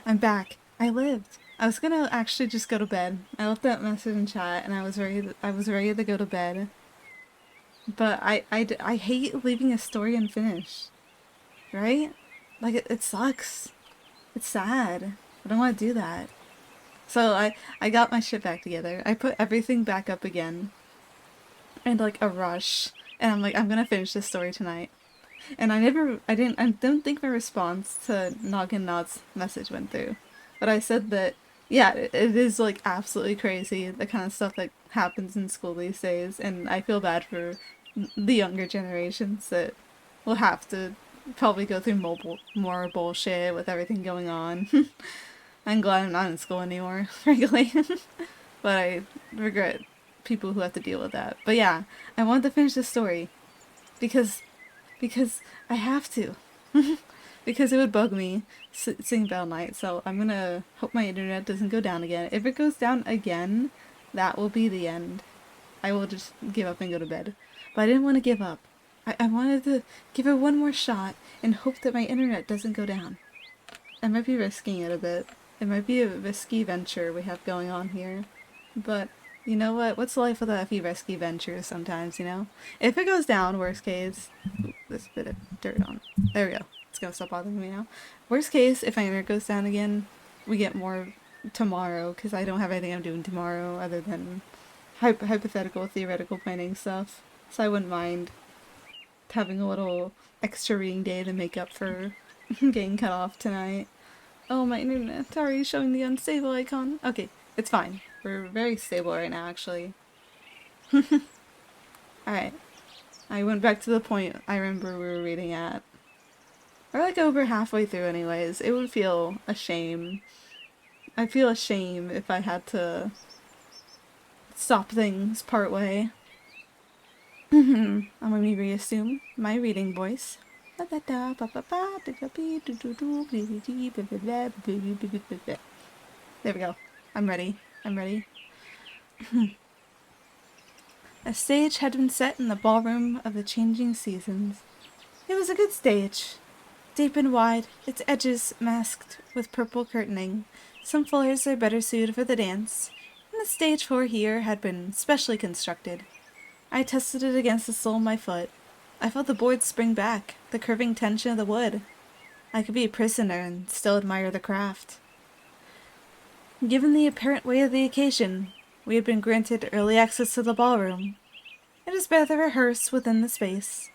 I'm back. I lived. I was gonna actually just go to bed. I left that message in chat and I was ready to go to bed. But I hate leaving a story unfinished. Right? Like, it sucks. It's sad. I don't want to do that. So I got my shit back together. I put everything back up again. In like a rush. And I'm like, I'm gonna finish this story tonight. And I don't think my response to Noggin Nod's message went through. But I said that, yeah, it is like absolutely crazy, the kind of stuff that happens in school these days. And I feel bad for the younger generations that will have to probably go through more bullshit with everything going on. I'm glad I'm not in school anymore, frankly. But I regret people who have to deal with that. But yeah, I wanted to finish the story because because I have to. Because it would bug me seeing Bell Knight. So I'm gonna hope my internet doesn't go down again. If it goes down again, that will be the end. I will just give up and go to bed. But I didn't want to give up. I wanted to give it one more shot and hope that my internet doesn't go down. I might be risking it a bit. It might be a risky venture we have going on here. But you know what? What's life without a few risky ventures sometimes, you know? If it goes down, worst case... Ooh, there's a bit of dirt on it. There we go. It's gonna stop bothering me now. Worst case, if my internet goes down again, we get more tomorrow, because I don't have anything I'm doing tomorrow other than hypothetical, theoretical planning stuff. So I wouldn't mind having a little extra reading day to make up for getting cut off tonight. Oh, my internet's already showing the unstable icon. Okay, it's fine. We're very stable right now, actually. Alright. I went back to the point I remember we were reading at. We're like over halfway through anyways. It would feel a shame. I'd feel ashamed if I had to stop things part way. I'm gonna reassume my reading voice. There we go. I'm ready. I'm ready. A stage had been set in the ballroom of the changing seasons. It was a good stage. Deep and wide, its edges masked with purple curtaining. Some floors are better suited for the dance, and the stage floor here had been specially constructed. I tested it against the sole of my foot. I felt the boards spring back, the curving tension of the wood. I could be a prisoner and still admire the craft. Given the apparent weight of the occasion, we had been granted early access to the ballroom. It is better to rehearse within the space,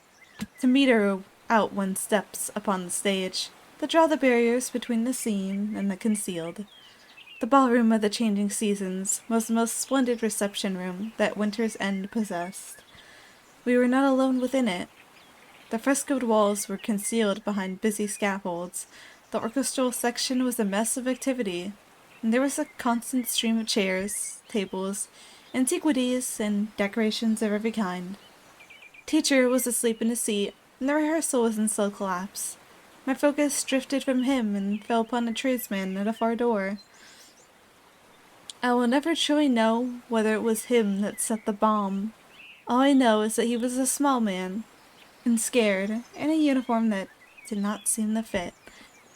to meter out one's steps upon the stage, to draw the barriers between the seen and the concealed. The ballroom of the changing seasons was the most splendid reception room that Winter's End possessed. We were not alone within it. The frescoed walls were concealed behind busy scaffolds. The orchestral section was a mess of activity, and there was a constant stream of chairs, tables, antiquities, and decorations of every kind. Teacher was asleep in his seat, and the rehearsal was in slow collapse. My focus drifted from him and fell upon a tradesman at a far door. I will never truly know whether it was him that set the bomb. All I know is that he was a small man, and scared, in a uniform that did not seem to fit.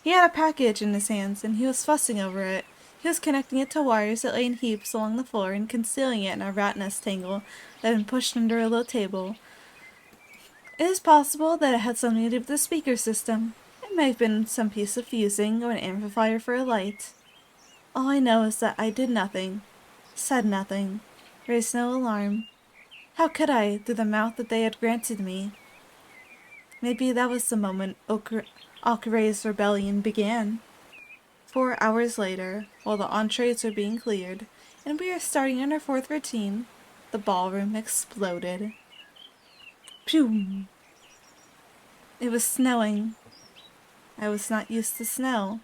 He had a package in his hands, and he was fussing over it. He was connecting it to wires that lay in heaps along the floor and concealing it in a rat nest tangle that had been pushed under a low table. It is possible that it had something to do with the speaker system. It may have been some piece of fusing or an amplifier for a light. All I know is that I did nothing, said nothing, raised no alarm. How could I, through the mouth that they had granted me? Maybe that was the moment Okare's rebellion began. 4 hours later, while the entrees were being cleared, and we were starting on our fourth routine, the ballroom exploded. Phew! It was snowing. I was not used to snow.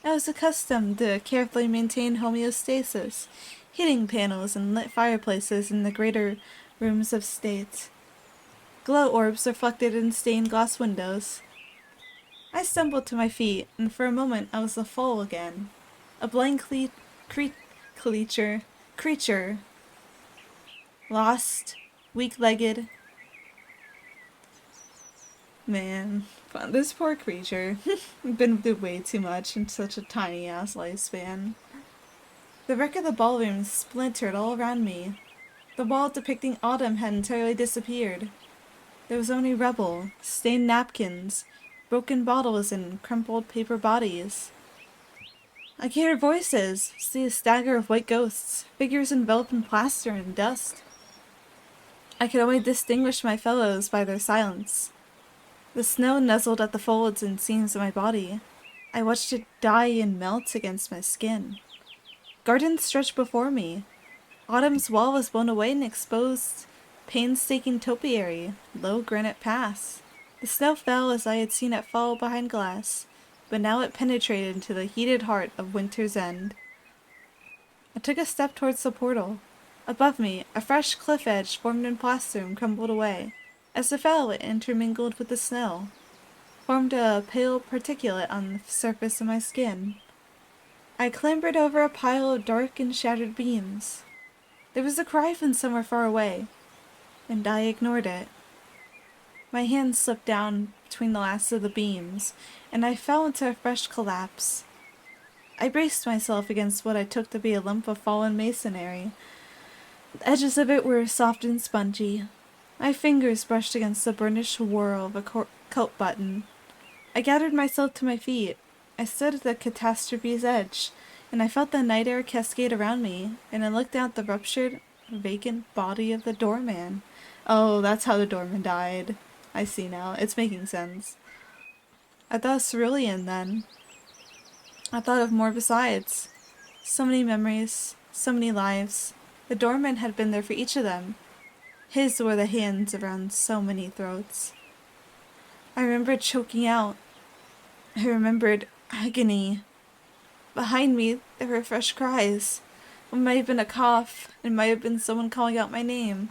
I was accustomed to carefully maintained homeostasis, heating panels and lit fireplaces in the greater rooms of state. Glow orbs reflected in stained glass windows. I stumbled to my feet, and for a moment I was a foal again. A blank creature, lost, weak-legged, Man, this poor creature. Been through way too much in such a tiny ass lifespan. The wreck of the ballroom splintered all around me. The wall depicting autumn had entirely disappeared. There was only rubble, stained napkins, broken bottles, and crumpled paper bodies. I could hear voices, see a stagger of white ghosts, figures enveloped in plaster and dust. I could only distinguish my fellows by their silence. The snow nuzzled at the folds and seams of my body. I watched it die and melt against my skin. Gardens stretched before me. Autumn's wall was blown away and exposed painstaking topiary, low granite pass. The snow fell as I had seen it fall behind glass, but now it penetrated into the heated heart of winter's end. I took a step towards the portal. Above me, a fresh cliff edge formed in plaster and crumbled away. As it fell, it intermingled with the snow, formed a pale particulate on the surface of my skin. I clambered over a pile of dark and shattered beams. There was a cry from somewhere far away, and I ignored it. My hand slipped down between the last of the beams, and I fell into a fresh collapse. I braced myself against what I took to be a lump of fallen masonry. The edges of it were soft and spongy. My fingers brushed against the burnished whorl of a coat button. I gathered myself to my feet. I stood at the catastrophe's edge, and I felt the night air cascade around me, and I looked down at the ruptured, vacant body of the doorman. Oh, that's how the doorman died. I see now. It's making sense. I thought of Cerulean then. I thought of more besides. So many memories, so many lives. The doorman had been there for each of them. His were the hands around so many throats. I remembered choking out. I remembered agony. Behind me, there were fresh cries. It might have been a cough. It might have been someone calling out my name.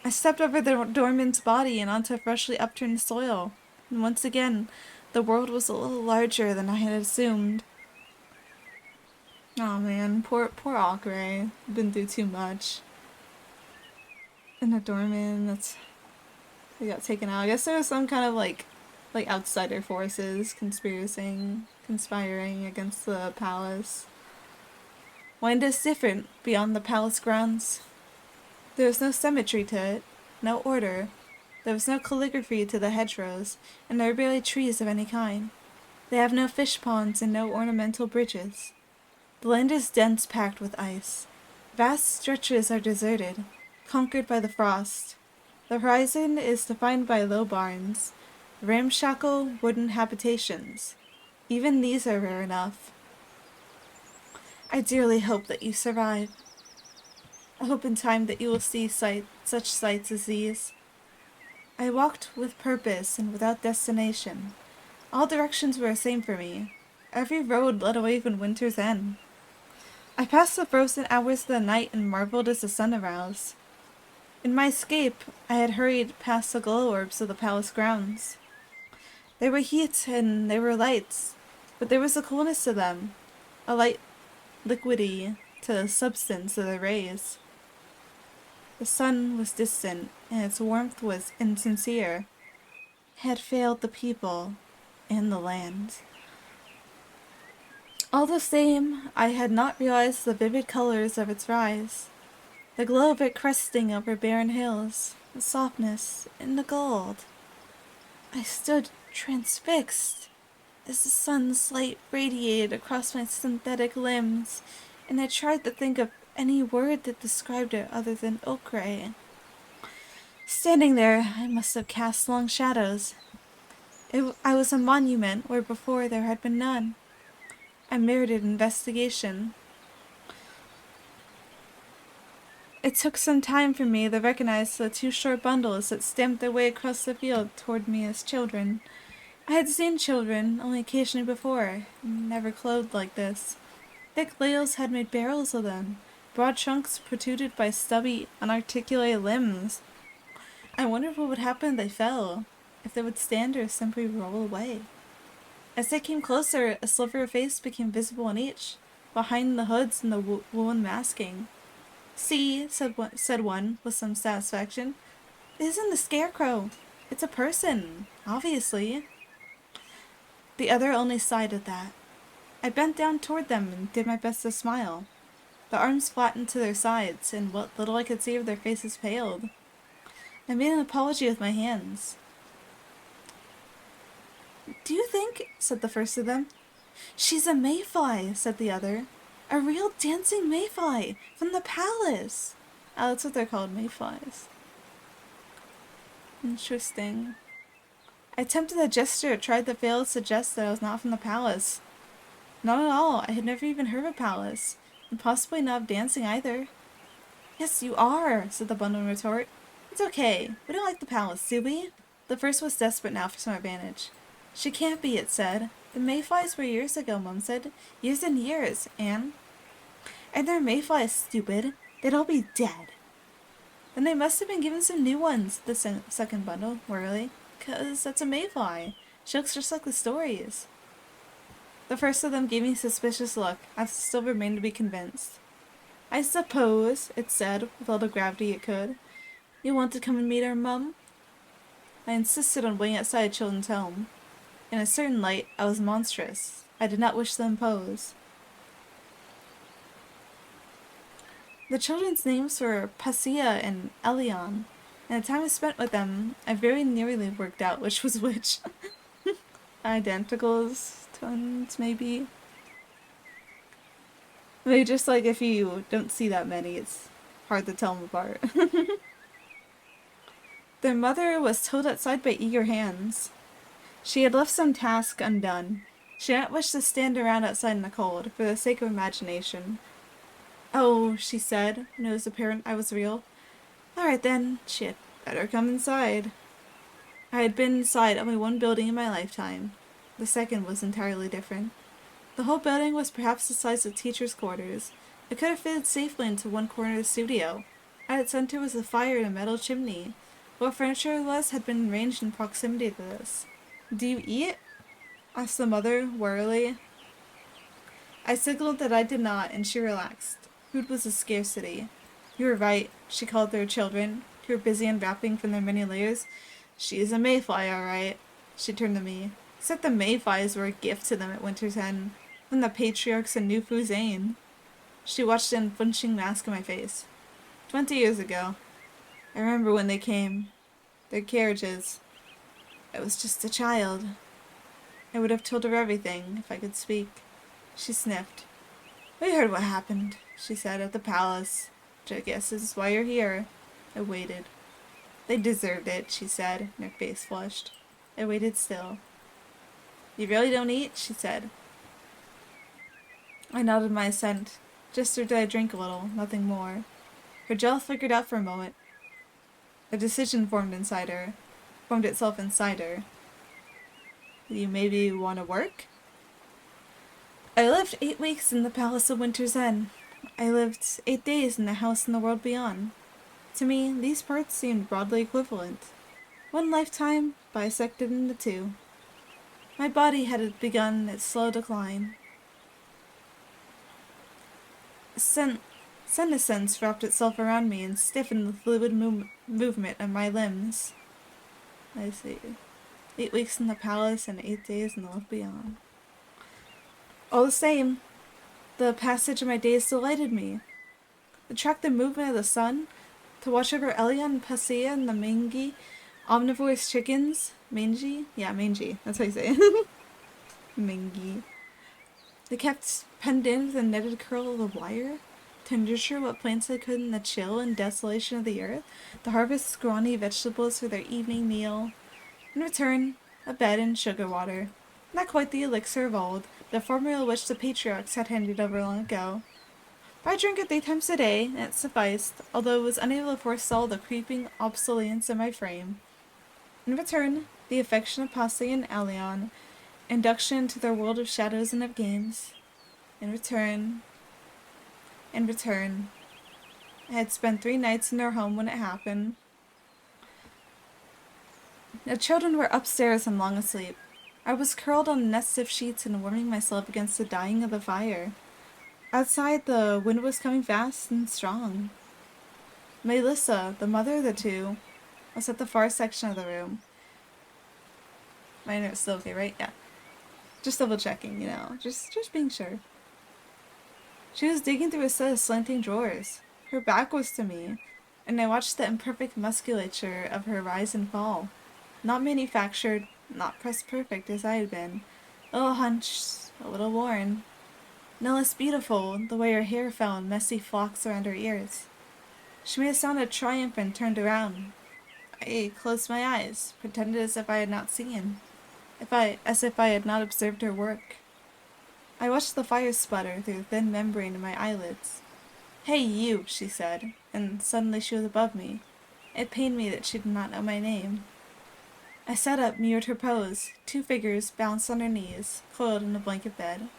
I stepped over the doorman's body and onto freshly upturned soil. And once again, the world was a little larger than I had assumed. Oh man, poor Akre. Been through too much. And the doorman, they got taken out. I guess there was some kind of like outsider forces conspiring against the palace. Wind is different beyond the palace grounds. There was no symmetry to it, no order. There was no calligraphy to the hedgerows, and there were barely trees of any kind. They have no fish ponds and no ornamental bridges. The land is dense packed with ice. Vast stretches are deserted, conquered by the frost. The horizon is defined by low barns, ramshackle wooden habitations. Even these are rare enough. I dearly hope that you survive. I hope in time that you will see such sights as these. I walked with purpose and without destination. All directions were the same for me. Every road led away from winter's end. I passed the frozen hours of the night and marveled as the sun arose. In my escape, I had hurried past the glow orbs of the palace grounds. There were heat and there were lights, but there was a coolness to them, a light liquidy to the substance of the rays. The sun was distant, and its warmth was insincere. It had failed the people and the land. All the same, I had not realized the vivid colors of its rise, the glow of it cresting over barren hills, the softness and the gold. I stood transfixed as the sun's light radiated across my synthetic limbs, and I tried to think of any word that described it other than ochre. Standing there, I must have cast long shadows. I was a monument where before there had been none. I merited investigation. It took some time for me to recognize the two short bundles that stamped their way across the field toward me as children. I had seen children only occasionally before, never clothed like this. Thick ladles had made barrels of them, broad trunks protruded by stubby, unarticulated limbs. I wondered what would happen if they fell, if they would stand or simply roll away. As they came closer, a sliver of face became visible in each, behind the hoods and the woolen masking. "See," said one with some satisfaction. "It isn't the scarecrow. It's a person, obviously. The other only sighed at that. I bent down toward them and did my best to smile. The arms flattened to their sides, and what little I could see of their faces paled. I made an apology with my hands. "Do you think," said the first of them. "She's a mayfly," said the other. "A real dancing mayfly from the palace." Oh, that's what they're called, mayflies. Interesting. I attempted a gesture, tried to fail to suggest that I was not from the palace. Not at all. I had never even heard of a palace, and possibly not of dancing either. "Yes, you are," said the bundle in retort. "It's okay. We don't like the palace, do we?" The first was desperate now for some advantage. "She can't be," it said. "The mayflies were years ago," Mum said. "Years and years, Anne." "And they're mayflies, stupid. They'd all be dead." "Then they must have been given some new ones," the second bundle, wearily. "'Cause that's a mayfly. She looks just like the stories." The first of them gave me a suspicious look. I still remained to be convinced. "I suppose," it said, with all the gravity it could, "you want to come and meet our Mum?" I insisted on waiting outside Children's Home. In a certain light, I was monstrous. I did not wish to impose. The children's names were Passia and Elion, and the time I spent with them, I very nearly worked out which was which. Identicals, twins, maybe. Maybe just like if you don't see that many, it's hard to tell them apart. Their mother was towed outside by eager hands. She had left some task undone. She did not wish to stand around outside in the cold, for the sake of imagination. "Oh," she said, when it was apparent I was real. "All right then, she had better come inside." I had been inside only one building in my lifetime. The second was entirely different. The whole building was perhaps the size of teachers' quarters. It could have fitted safely into one corner of the studio. At its center was a fire and a metal chimney. What furniture there was had been arranged in proximity to this. "Do you eat?" asked the mother, warily. I signaled that I did not, and she relaxed. Food was a scarcity. "You were right," she called to her children, who were busy unwrapping from their many layers. "She's a mayfly, all right." She turned to me. "Except the mayflies were a gift to them at Winter's End, from the patriarchs of New Fuzane." She watched an unflinching mask on my face. 20 years ago. I remember when they came. Their carriages. I was just a child. I would have told her everything, if I could speak. She sniffed. "We heard what happened," she said, "at the palace, which I guess is why you're here." I waited. "They deserved it," she said, and her face flushed. I waited still. "You really don't eat?" she said. I nodded my assent. Just or did I drink a little, nothing more. Her jaw flickered out for a moment. A decision formed itself inside her. "You maybe want to work?" I lived 8 weeks in the Palace of Winter's End. I lived 8 days in a house in the world beyond. To me, these parts seemed broadly equivalent. One lifetime bisected into 2. My body had begun its slow decline. Senescence wrapped itself around me and stiffened the fluid movement of my limbs. I see. 8 weeks in the palace and 8 days in the world beyond. All the same, the passage of my days delighted me. To track the movement of the sun, to watch over Elion and Passia and the mangy, omnivorous chickens. Mangy? Yeah, mangy. That's how you say it. Mangy. They kept penned in with a netted curl of the wire, to nurture what plants they could in the chill and desolation of the earth, to harvest scrawny vegetables for their evening meal. In return, a bed and sugar water. Not quite the elixir of old, the formula which the patriarchs had handed over long ago. But I drank it 3 times a day, and it sufficed, although it was unable to forestall the creeping obsolescence in my frame. In return, the affection of Passia and Elion, induction into their world of shadows and of games. In return, I had spent 3 nights in their home when it happened. The children were upstairs and long asleep. I was curled on a nest of sheets and warming myself against the dying of the fire. Outside, the wind was coming fast and strong. Melissa, the mother of the 2, was at the far section of the room. My internet's still okay, right? Yeah. Just double checking, you know. Just being sure. She was digging through a set of slanting drawers. Her back was to me, and I watched the imperfect musculature of her rise and fall. Not manufactured, not pressed perfect as I had been. A little hunched, a little worn. No less beautiful, the way her hair fell in messy flocks around her ears. She made a sound of triumph and turned around. I closed my eyes, pretended as if I had not seen, as if I had not observed her work. I watched the fire sputter through the thin membrane of my eyelids. "Hey, you," she said, and suddenly she was above me. It pained me that she did not know my name. I sat up, mirrored her pose. Two figures bounced on her knees, coiled in a blanket bed.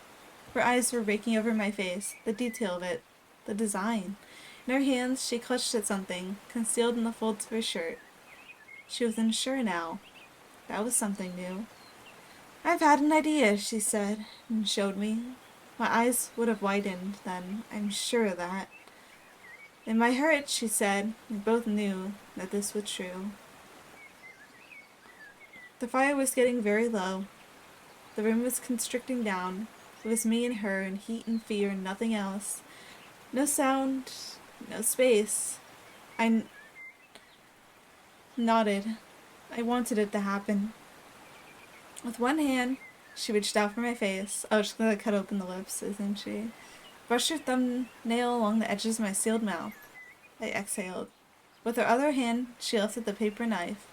Her eyes were raking over my face, the detail of it, the design. In her hands she clutched at something, concealed in the folds of her shirt. She was unsure now. That was something new. "I've had an idea," she said, and showed me. My eyes would have widened then, I'm sure of that. "It might hurt," she said. We both knew that this was true. The fire was getting very low. The room was constricting down. It was me and her, and heat and fear and nothing else. No sound, no space. I nodded. I wanted it to happen. With one hand, she reached out for my face. Oh, she's gonna cut open the lips, isn't she? Brushed her thumbnail along the edges of my sealed mouth. I exhaled. With her other hand, she lifted the paper knife.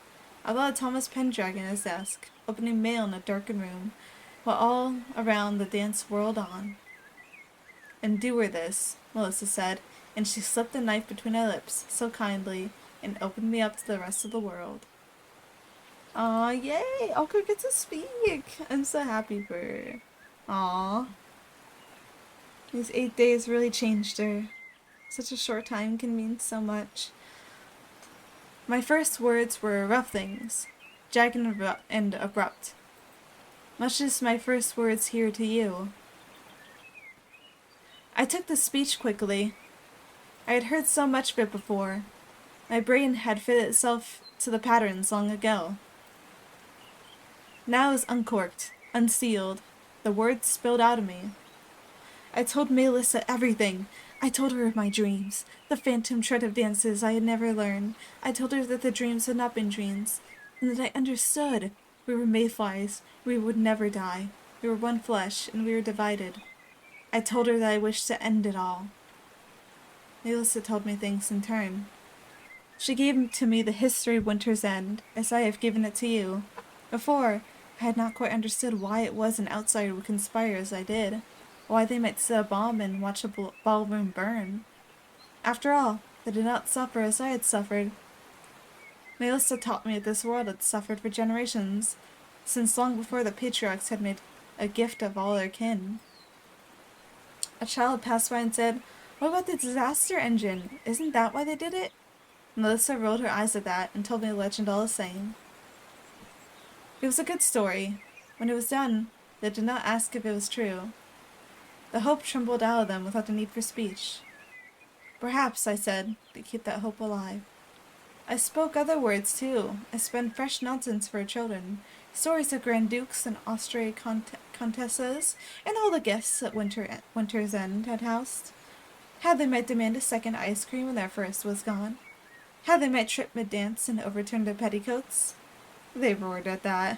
I let a Thomas Pendragon at his desk, opening mail in a darkened room, while all around the dance whirled on. "And do her this," Melissa said, and she slipped the knife between my lips, so kindly, and opened me up to the rest of the world. Aw, yay! Oko gets to speak! I'm so happy for her. Aw. These 8 days really changed her. Such a short time can mean so much. My first words were rough things, jagged and abrupt. Much as my first words here to you. I took the speech quickly. I had heard so much of it before. My brain had fitted itself to the patterns long ago. Now it was uncorked, unsealed. The words spilled out of me. I told Melissa everything. I told her of my dreams, the phantom tread of dances I had never learned. I told her that the dreams had not been dreams, and that I understood. We were mayflies. We would never die. We were one flesh, and we were divided. I told her that I wished to end it all. Melissa told me things in turn. She gave to me the history of Winter's End, as I have given it to you. Before, I had not quite understood why it was an outsider would conspire as I did, why they might set a bomb and watch a ballroom burn. After all, they did not suffer as I had suffered. Melissa taught me that this world had suffered for generations, since long before the patriarchs had made a gift of all their kin. A child passed by and said, "What about the disaster engine? Isn't that why they did it?" Melissa rolled her eyes at that and told me the legend all the same. It was a good story. When it was done, they did not ask if it was true. The hope trembled out of them without the need for speech. "Perhaps," I said, "to keep that hope alive." I spoke other words, too. I spun fresh nonsense for her children. Stories of Grand Dukes and Austrian Countesses, and all the guests at Winter's End had housed. How they might demand a second ice cream when their first was gone. How they might trip mid-dance and overturn their petticoats. They roared at that.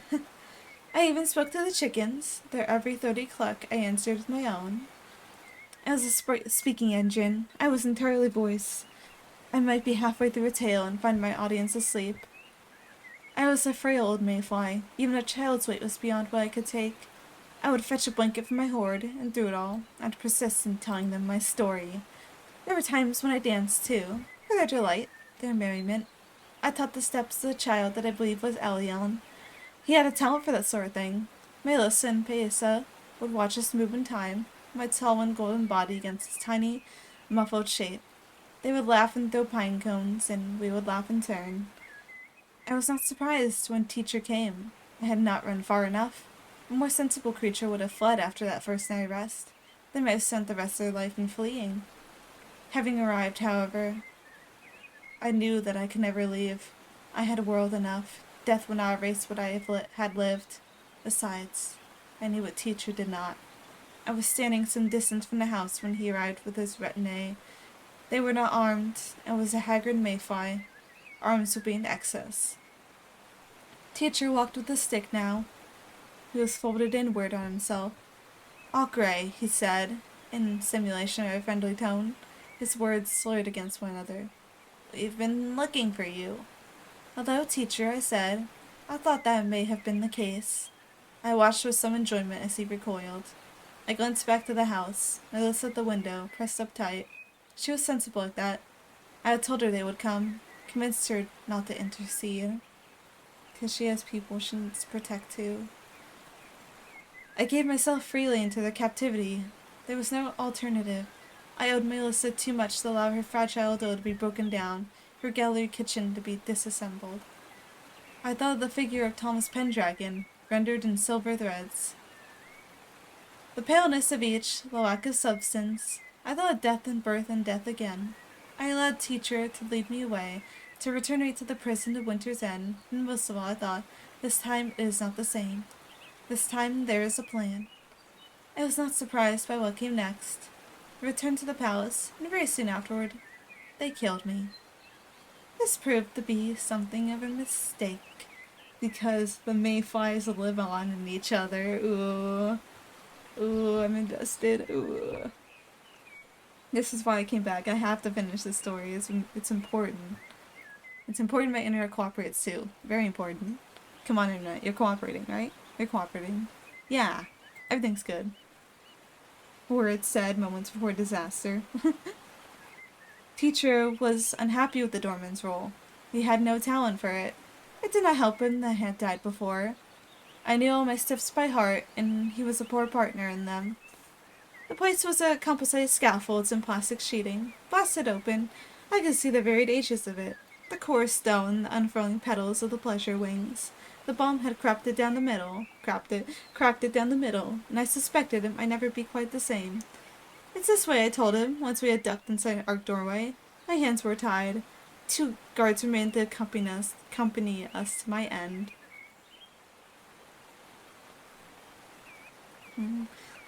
I even spoke to the chickens. Their every throaty cluck I answered with my own. I was a speaking engine. I was entirely voice. I might be halfway through a tale and find my audience asleep. I was a frail old mayfly. Even a child's weight was beyond what I could take. I would fetch a blanket from my hoard, and through it all, I'd persist in telling them my story. There were times when I danced, too, for their delight, their merriment. I taught the steps to the child that I believe was Elion. He had a talent for that sort of thing. Melissa and Paisa would watch us move in time, my tall and golden body against his tiny, muffled shape. They would laugh and throw pine cones, and we would laugh in turn. I was not surprised when teacher came. I had not run far enough. A more sensible creature would have fled after that first night of rest. They might have spent the rest of their life in fleeing. Having arrived, however, I knew that I could never leave. I had world enough. Death would not erase what I had lived. Besides, I knew what teacher did not. I was standing some distance from the house when he arrived with his retinue. They were not armed, and was a haggard mayfly. Arms would be in excess. Teacher walked with a stick now. He was folded inward on himself. "All gray," he said, in simulation of a friendly tone. His words slurred against one another. "We've been looking for you." "Hello, teacher," I said. I thought that may have been the case. I watched with some enjoyment as he recoiled. I glanced back to the house. Melissa at the window, pressed up tight. She was sensible like that. I had told her they would come, convinced her not to intercede, 'cause she has people she needs to protect too. I gave myself freely into their captivity. There was no alternative. I owed Melissa too much to allow her fragile dough to be broken down, her gallery kitchen to be disassembled. I thought of the figure of Thomas Pendragon, rendered in silver threads. The paleness of each, the lack of substance. I thought of death and birth and death again. I allowed teacher to lead me away, to return me to the prison of Winter's End, and most of all I thought, this time it is not the same. This time there is a plan. I was not surprised by what came next. I returned to the palace, and very soon afterward, they killed me. This proved to be something of a mistake, because the mayflies live on in each other. Ooh. Ooh, I'm invested. Ooh. This is why I came back. I have to finish this story. It's important. It's important my internet cooperates too. Very important. Come on, internet. You're cooperating, right? You're cooperating. Yeah. Everything's good. Words said moments before disaster. Teacher was unhappy with the doorman's role. He had no talent for it. It did not help him that he had died before. I knew all my stiffs by heart, and he was a poor partner in them. The place was a composite scaffolds and plastic sheeting. Blasted open, I could see the varied ages of it. The coarse stone, the unfurling petals of the pleasure wings. The bomb had cracked it down the middle, and I suspected it might never be quite the same. "It's this way," I told him, once we had ducked inside an arched doorway. My hands were tied. 2 guards remained to accompany us to my end.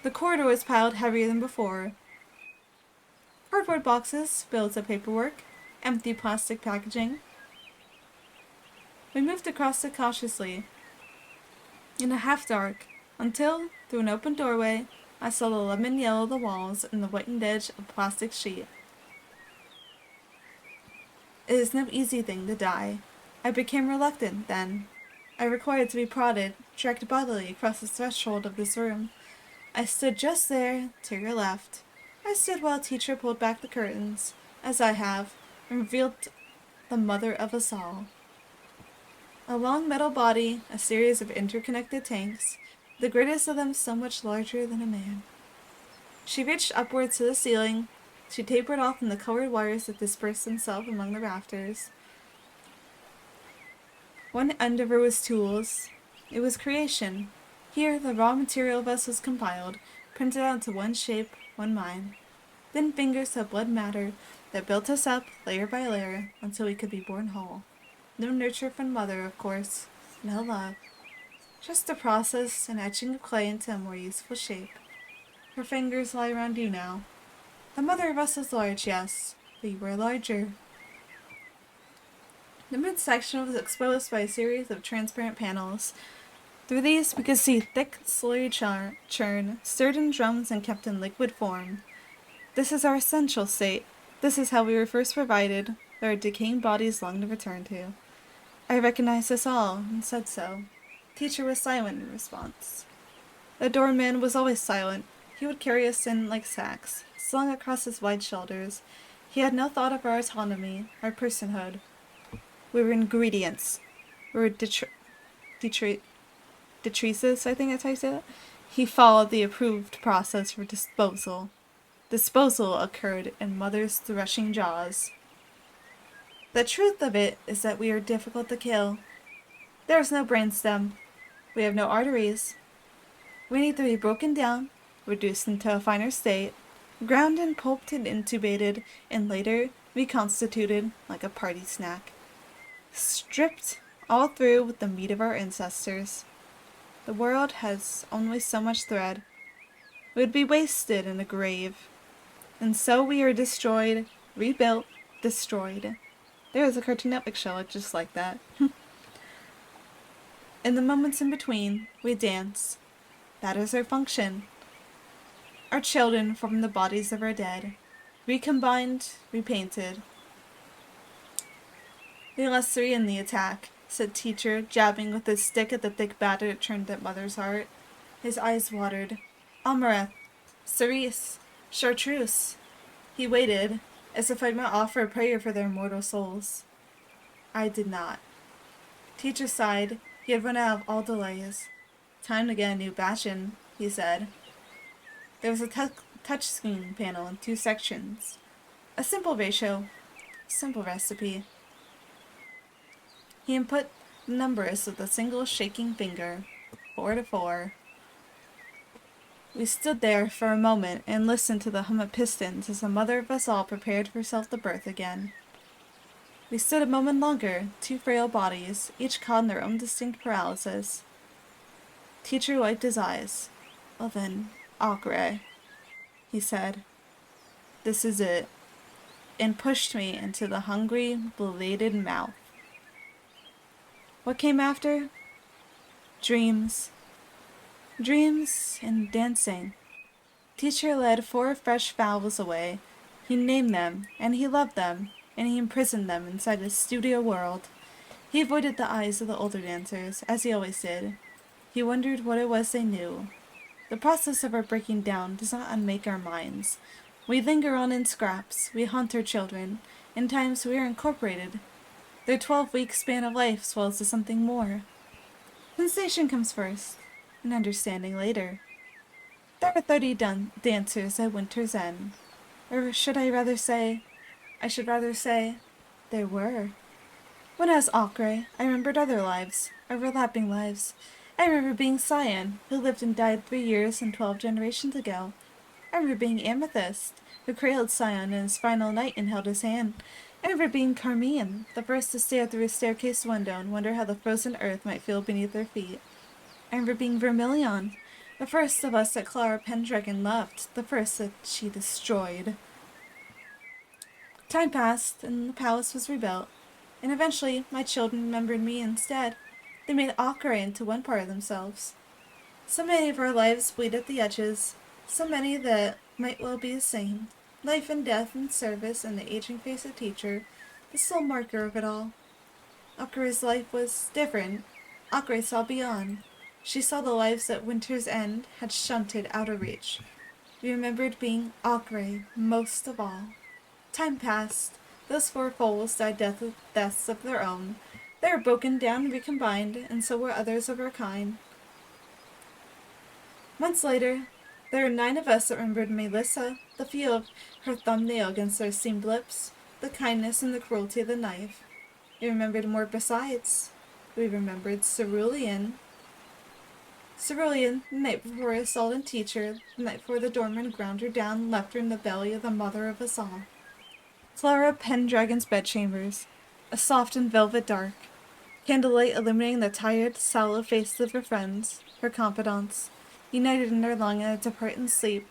The corridor was piled heavier than before. Cardboard boxes, bills of paperwork, empty plastic packaging. We moved across it cautiously, in the half-dark, until, through an open doorway, I saw the lemon yellow of the walls and the whitened edge of a plastic sheet. It is no easy thing to die. I became reluctant, then. I required to be prodded, dragged bodily across the threshold of this room. I stood just there, to your left. I stood while teacher pulled back the curtains, as I have, and revealed the mother of us all. A long metal body, a series of interconnected tanks, the greatest of them so much larger than a man. She reached upwards to the ceiling. She tapered off in the colored wires that dispersed themselves among the rafters. One end of her was tools. It was creation. Here the raw material of us was compiled, printed out into one shape, one mind. Thin fingers of blood matter that built us up, layer by layer, until we could be born whole. No nurture from mother, of course. No love. Just a process, an etching of clay into a more useful shape. Her fingers lie around you now. The mother of us is large, yes, but you were larger. The midsection was exposed by a series of transparent panels. Through these we could see thick, slurry churn, stirred in drums and kept in liquid form. This is our essential state. This is how we were first provided, that our decaying bodies long to return to. I recognized us all, and said so. Teacher was silent in response. The doorman was always silent. He would carry us in like sacks, slung across his wide shoulders. He had no thought of our autonomy, our personhood. We were ingredients. We were detritus, I think that's how you say that. He followed the approved process for disposal. Disposal occurred in Mother's threshing jaws. The truth of it is that we are difficult to kill. There is no brainstem. We have no arteries. We need to be broken down, reduced into a finer state, ground and pulped and intubated, and later reconstituted like a party snack. Stripped all through with the meat of our ancestors. The world has only so much thread. We would be wasted in a grave. And so we are destroyed, rebuilt, destroyed. There is a Cartoon Network show just like that. In the moments in between, we dance. That is our function. Our children form the bodies of our dead. Recombined, repainted. "We lost 3 in the attack," said teacher, jabbing with his stick at the thick batter it churned at Mother's heart. His eyes watered. "Almareth, Cerise, Chartreuse." He waited, as if I might offer a prayer for their mortal souls. I did not. Teacher sighed. He had run out of all delays. "Time to get a new batch in," he said. There was a touchscreen panel in 2 sections. A simple ratio. Simple recipe. He input the numbers with a single shaking finger. 4 to 4. We stood there for a moment and listened to the hum of pistons as the mother of us all prepared herself to birth again. We stood a moment longer, 2 frail bodies, each caught in their own distinct paralysis. Teacher wiped his eyes. "Well then, Acre," he said. "This is it," and pushed me into the hungry, belated mouth. What came after? Dreams. Dreams and dancing. Teacher led 4 fresh fowls away. He named them, and he loved them, and he imprisoned them inside his studio world. He avoided the eyes of the older dancers, as he always did. He wondered what it was they knew. The process of our breaking down does not unmake our minds. We linger on in scraps, we haunt our children. In times we are incorporated. Their 12-week span of life swells to something more. Sensation comes first, and understanding later. There were 30 dancers at Winter's End. Or I should rather say, there were. When I was Acre, I remembered other lives, overlapping lives. I remember being Cyan, who lived and died 3 years and 12 generations ago. I remember being Amethyst, who cradled Cyan in his final night and held his hand. I remember being Carmine, the first to stare through a staircase window and wonder how the frozen earth might feel beneath their feet. I remember being Vermilion, the first of us that Clara Pendragon loved, the first that she destroyed. Time passed, and the palace was rebuilt, and eventually my children remembered me instead. They made Acre into one part of themselves. So many of our lives bleed at the edges, so many that might well be the same. Life and death and service and the aging face of teacher, the sole marker of it all. Acre's life was different. Acre saw beyond. She saw the lives that Winter's End had shunted out of reach. We remembered being Acre most of all. Time passed. Those 4 foals died deaths of their own. They were broken down and recombined, and so were others of our kind. Months later, there were 9 of us that remembered Melissa, the feel of her thumbnail against their seamed lips, the kindness and the cruelty of the knife. We remembered more besides. We remembered Cerulean. Cerulean, the night before her assault and teacher, the night before the doorman ground her down and left her in the belly of the mother of us all. Clara Pendragon's bedchambers, a soft and velvet dark, candlelight illuminating the tired, sallow faces of her friends, her confidants, united in their longing to depart in sleep,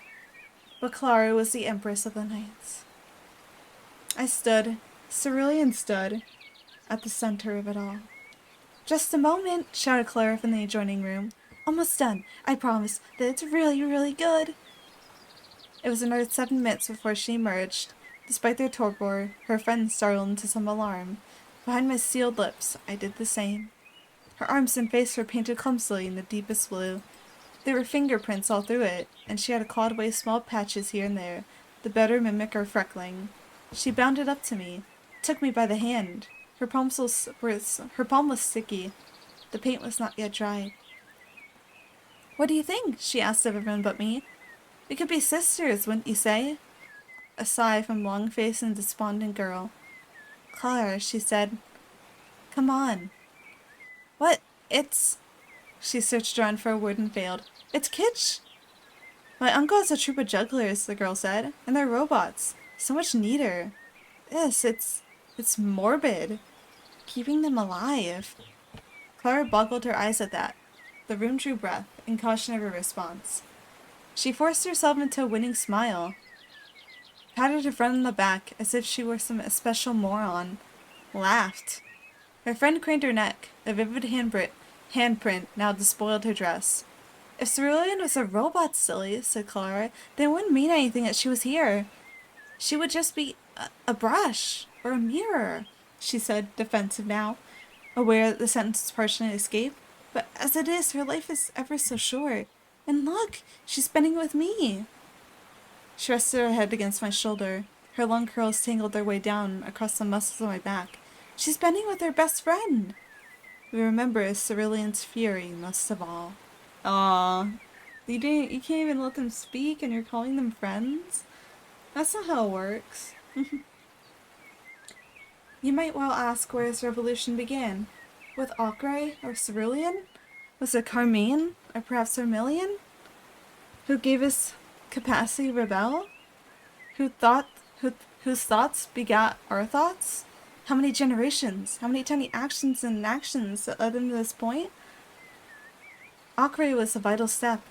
but Clara was the empress of the nights. I stood, Cerulean stood, at the center of it all. "Just a moment," shouted Clara from the adjoining room. "Almost done. I promise that it's really, really good." It was another 7 minutes before she emerged. Despite their torpor, her friends startled into some alarm. Behind my sealed lips, I did the same. Her arms and face were painted clumsily in the deepest blue. There were fingerprints all through it, and she had clawed away small patches here and there, the better mimic our freckling. She bounded up to me, took me by the hand. Her palm was sticky. The paint was not yet dry. "What do you think?" she asked of everyone but me. "We could be sisters, wouldn't you say?" A sigh from long-faced and despondent girl. "Clara," she said. "Come on." "What? It's—" She searched around for a word and failed. "It's kitsch." "My uncle has a troupe of jugglers," the girl said, "and they're robots. So much neater. Yes, it's morbid. Keeping them alive." Clara boggled her eyes at that. The room drew breath in cautionary response. She forced herself into a winning smile, patted her friend on the back as if she were some especial moron, laughed. Her friend craned her neck. A vivid handprint now despoiled her dress. If Cerulean was a robot, silly, said Clara, then it wouldn't mean anything that she was here. She would just be a brush or a mirror, she said, defensive now, aware that the sentence was partially an escape. But as it is, her life is ever so short. And look, she's spending it with me. She rested her head against my shoulder. Her long curls tangled their way down across the muscles of my back. She's spending with her best friend. We remember Cerulean's fury most of all. Aw, you can't even let them speak and you're calling them friends? That's not how it works. You might well ask where his revolution began. With Ocre or Cerulean? Was it Carmine or perhaps Vermilion? Who gave us capacity to rebel? Whose thoughts begat our thoughts? How many generations? How many tiny actions and inactions that led him to this point? Ocre was a vital step.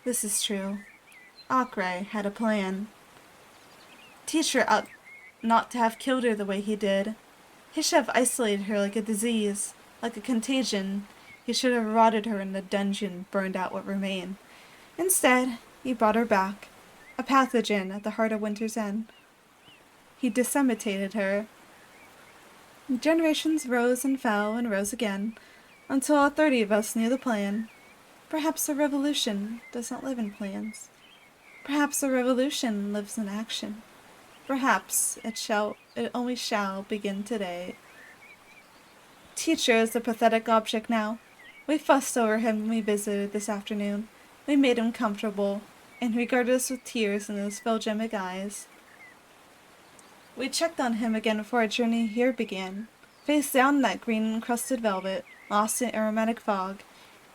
This is true. Ocre had a plan. Teacher ought not to have killed her the way he did. He should have isolated her like a disease, like a contagion. He should have rotted her in the dungeon, burned out what remained. Instead, he brought her back, a pathogen at the heart of Winter's End. He disseminated her. Generations rose and fell and rose again, until all 30 of us knew the plan. Perhaps a revolution does not live in plans. Perhaps a revolution lives in action. Perhaps it only shall begin today. Teacher is a pathetic object now. We fussed over him when we visited this afternoon. We made him comfortable, and regarded us with tears in his phlegmatic eyes. We checked on him again before our journey here began. Face down in that green-encrusted velvet, lost in aromatic fog,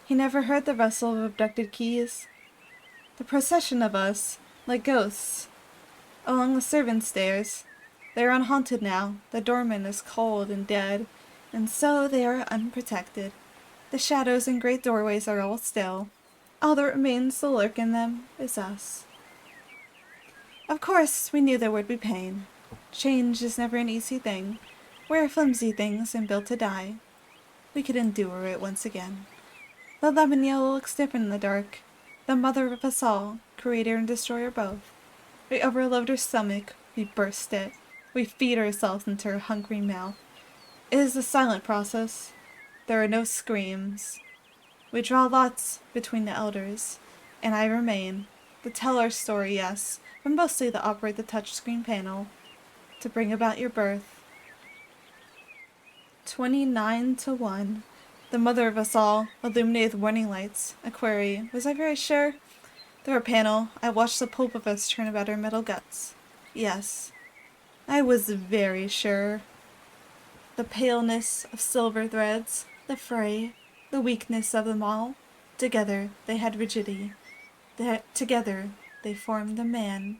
he never heard the rustle of abducted keys. The procession of us, like ghosts, along the servants' stairs. They are unhaunted now. The doorman is cold and dead, and so they are unprotected. The shadows in great doorways are all still. All that remains to lurk in them is us. Of course, we knew there would be pain. Change is never an easy thing. We're flimsy things and built to die. We could endure it once again. The lemon yellow looks different in the dark. The mother of us all, creator and destroyer both. We overload her stomach, we burst it. We feed ourselves into her hungry mouth. It is a silent process. There are no screams. We draw lots between the elders, and I remain, to tell our story, yes, but mostly to operate the touchscreen panel, to bring about your birth. 29-1. The mother of us all, illuminated with warning lights. A query. Was I very sure? Through her panel, I watched the pulp of us turn about our middle guts. Yes, I was very sure. The paleness of silver threads, the fray, the weakness of them all. Together they had rigidity. Together they formed a man.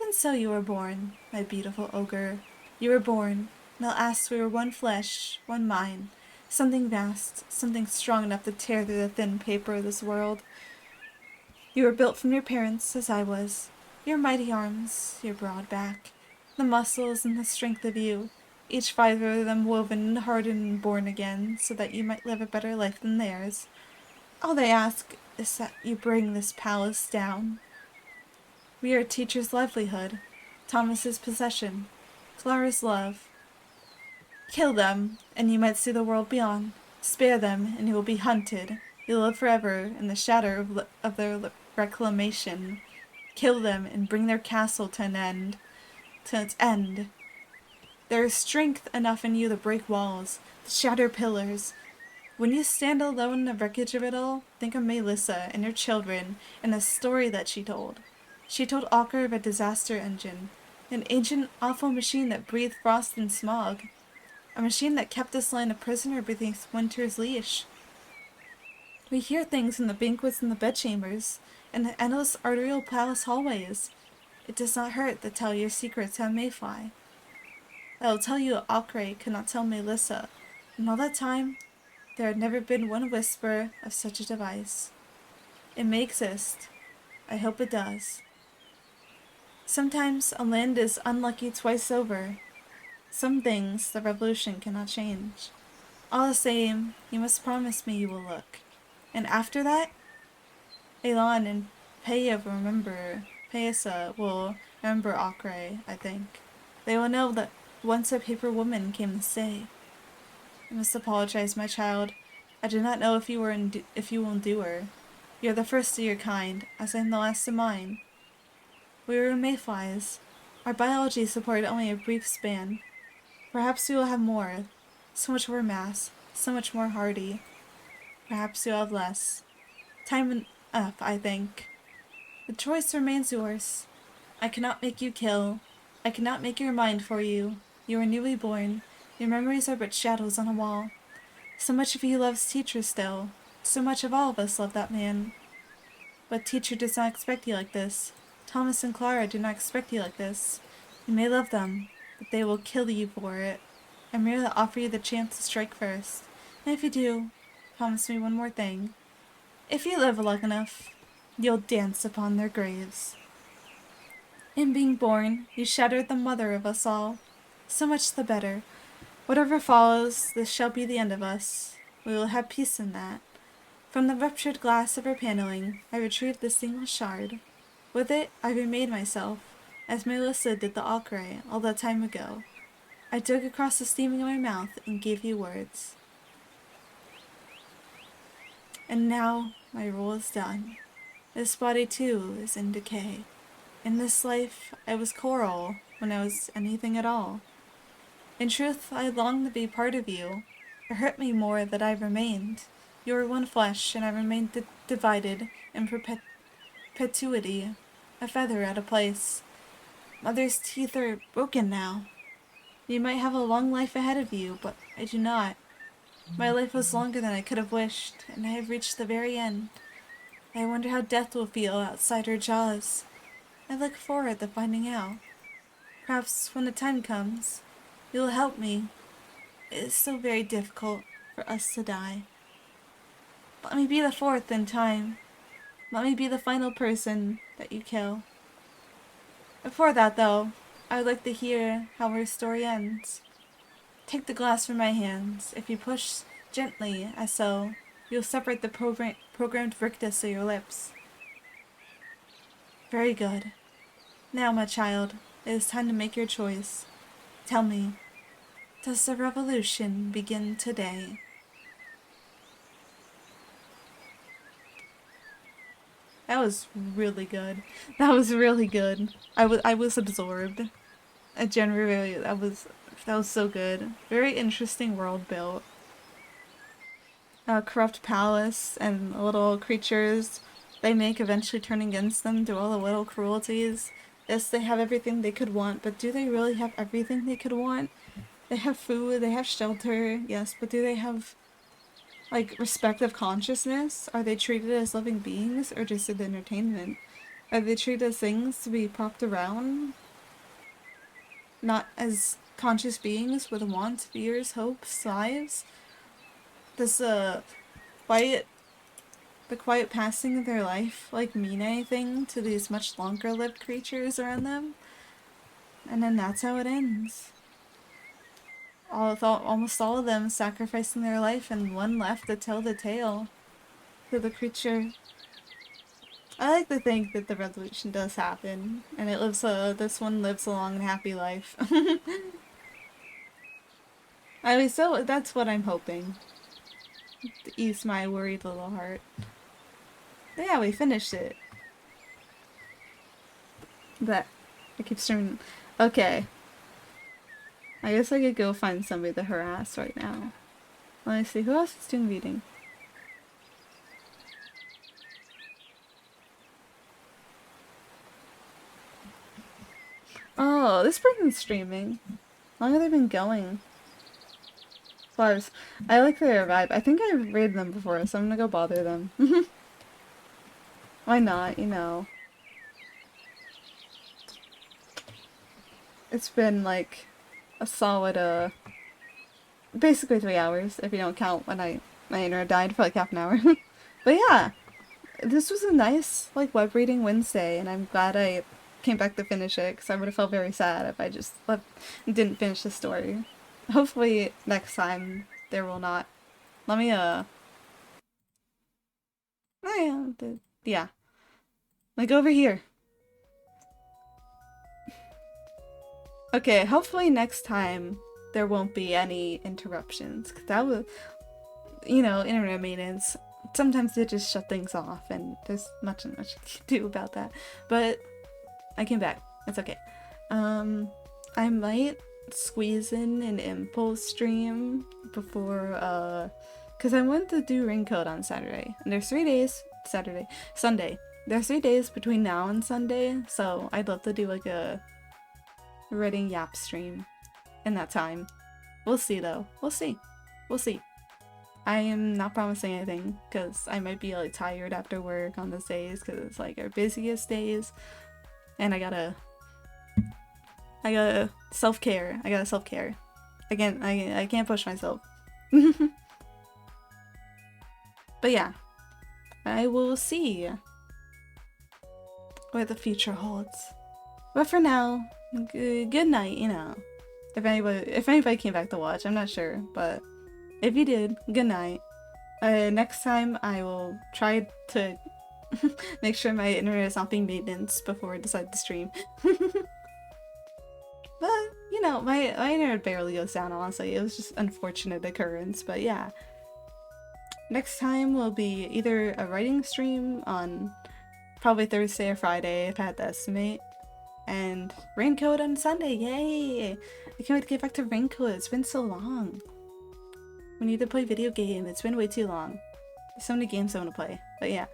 And so you were born, my beautiful ogre. You were born, and alas, we were one flesh, one mind. Something vast, something strong enough to tear through the thin paper of this world. You were built from your parents, as I was. Your mighty arms, your broad back, the muscles and the strength of you, each fiber of them woven and hardened and born again, so that you might live a better life than theirs. All they ask is that you bring this palace down. We are teacher's livelihood, Thomas's possession, Clara's love. Kill them, and you might see the world beyond. Spare them, and you will be hunted. You'll live forever in the shadow of their reclamation. Kill them, and bring their castle to its end. There is strength enough in you to break walls, to shatter pillars. When you stand alone in the wreckage of it all, think of Melissa and her children and the story that she told. She told Ocre of a disaster engine, an ancient, awful machine that breathed frost and smog. A machine that kept this land a prisoner beneath winter's leash. We hear things in the banquets and the bedchambers, and the endless arterial palace hallways. It does not hurt to tell your secrets on Mayfly. I will tell you Ocre could not tell Melissa, and all that time, There had never been one whisper of such a device. It may exist. I hope it does. Sometimes a land is unlucky twice over. Some things the revolution cannot change. All the same, you must promise me you will look. And after that, Elan and Paisa will remember Akre, I think. They will know that once a paper woman came to stay. I must apologize, my child. I do not know if you will endure. You are the first of your kind, as I am the last of mine. We were mayflies. Our biology supported only a brief span. Perhaps we will have more. So much more mass. So much more hardy. Perhaps you'll have less. Time up, I think. The choice remains yours. I cannot make you kill. I cannot make your mind for you. You are newly born. Your memories are but shadows on a wall. So much of you loves Teacher still. So much of all of us love that man. But Teacher does not expect you like this. Thomas and Clara do not expect you like this. You may love them, but they will kill you for it. I merely offer you the chance to strike first. And if you do, promise me one more thing. If you live long enough, you'll dance upon their graves. In being born, you shattered the mother of us all. So much the better. Whatever follows, this shall be the end of us. We will have peace in that. From the ruptured glass of her paneling, I retrieved the single shard. With it, I remade myself, as Melissa did the Akre all that time ago. I dug across the steaming of my mouth and gave you words. And now my role is done. This body too is in decay. In this life, I was coral when I was anything at all. In truth, I longed to be part of you. It hurt me more that I remained. You were one flesh, and I remained divided in perpetuity, a feather out of place. Mother's teeth are broken now. You might have a long life ahead of you, but I do not. My life was longer than I could have wished, and I have reached the very end. I wonder how death will feel outside her jaws. I look forward to finding out. Perhaps when the time comes, you will help me. It is so very difficult for us to die. Let me be the fourth in time. Let me be the final person that you kill. Before that, though, I would like to hear how her story ends. Take the glass from my hands. If you push gently, as so, you'll separate the programmed rictus of your lips. Very good. Now, my child, it is time to make your choice. Tell me, does the revolution begin today? That was really good. That was really good. I was absorbed. I generally that was so good. Very interesting world built. Corrupt palace and little creatures they make eventually turn against them through all the little cruelties. Yes, they have everything they could want, but do they really have everything they could want? They have food, they have shelter, yes, but do they have, like, respect of consciousness? Are they treated as living beings, or just as entertainment? Are they treated as things to be propped around? Not as conscious beings with wants, fears, hopes, lives? Does the quiet passing of their life, like, mean anything to these much longer-lived creatures around them? And then that's how it ends. Almost all of them sacrificing their life and one left to tell the tale to the creature. I like to think that the revolution does happen, and it lives this one lives a long and happy life. At least so, that's what I'm hoping. To ease my worried little heart. But yeah, we finished it. But I keep streaming. Okay. I guess I could go find somebody to harass right now. Let me see, who else is doing reading? Oh, this person's streaming. How long have they been going? Flowers. I like their vibe. I think I've raided them before, so I'm gonna go bother them. Why not, you know? It's been like a solid, basically 3 hours, if you don't count when I My internet died for like half an hour. But yeah, this was a nice like web reading Wednesday, and I'm glad I came back to finish it because I would have felt very sad if I just didn't finish the story. Hopefully next time there will not. Let me oh, yeah, like over here. Okay, hopefully next time there won't be any interruptions. 'Cause that was, internet maintenance. Sometimes they just shut things off, and there's much you can do about that. But I came back. It's okay. I might squeeze in an impulse stream before, because I want to do Raincoat on Saturday. And there's 3 days, Sunday. There's 3 days between now and Sunday, so I'd love to do like a writing yap stream in that time. We'll see though. We'll see. We'll see. I am not promising anything because I might be like tired after work on those days because it's like our busiest days, and I gotta self-care. I gotta self-care. Again, I can't push myself. But yeah, I will see what the future holds. But for now, good night, If anybody came back to watch, I'm not sure, but if you did, good night. Next time I will try to make sure my internet is not being maintenance before I decide to stream. But, my internet barely goes down, honestly. It was just unfortunate occurrence, but yeah. Next time will be either a writing stream on probably Thursday or Friday, if I had to estimate. And Raincoat on Sunday, yay! I can't wait to get back to Raincoat, it's been so long. We need to play video game, it's been way too long. There's so many games I want to play, but yeah.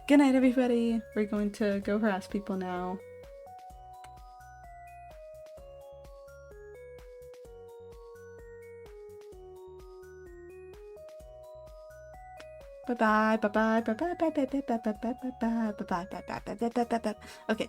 Good night, everybody. We're going to go harass people now. Bye bye, bye bye, bye bye, bye bye, bye bye, bye bye, bye bye, bye bye, bye bye, bye bye, bye bye. Okay.